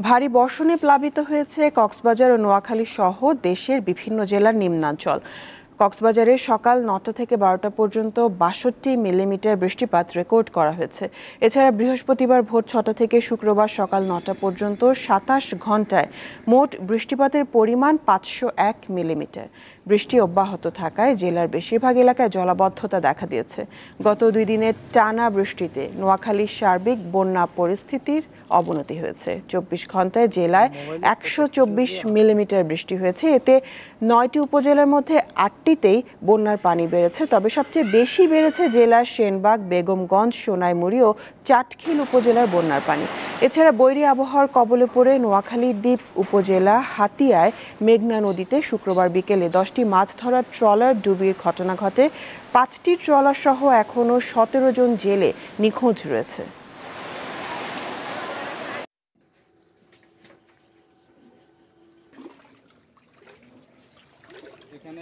ভারী বর্ষণে প্লাবিত হয়েছে কক্সবাজার ও নোয়াখালী সহ দেশের বিভিন্ন জেলার নিম্নাঞ্চল। কক্সবাজারে সকাল ৯টা থেকে ১২টা পর্যন্ত ৬২ মিলিমিটার বৃষ্টিপাত রেকর্ড করা হয়েছে। এছাড়া বৃহস্পতিবার ভোর ৬টা থেকে শুক্রবার সকাল ৯টা পর্যন্ত ২৭ ঘন্টায় মোট বৃষ্টিপাতের পরিমাণ ৫০১ মিলিমিটার। বৃষ্টি অব্যাহত থাকায় জেলার বেশিরভাগ এলাকায় জলাবদ্ধতা দেখা দিয়েছে। গত ২ দিনের টানা বৃষ্টিতে নোয়াখালীর সার্বিক বন্যা পরিস্থিতির অবনতি হয়েছে। ২৪ ঘন্টায় জেলায় ১২৪ মিলিমিটার বৃষ্টি হয়েছে। এতে ৯টি উপজেলার মধ্যে ৮টিতেই বন্যার পানি বেড়েছে। তবে সবচেয়ে বেশি বেড়েছে জেলার সেনবাগ, বেগমগঞ্জ, সোনাইমুড়ি ও চাটখিল উপজেলার বন্যার পানি। এছাড়া বৈরী আবহাওয়ার কবলে পড়ে নোয়াখালীর দ্বীপ উপজেলা হাতিয়ায় মেঘনা নদীতে শুক্রবার বিকেলে 10টি মাছ ধরার ট্রলার ডুবির ঘটনা ঘটে। 5টি ট্রলার সহ এখনও 17 জন জেলে নিখোঁজ রয়েছে।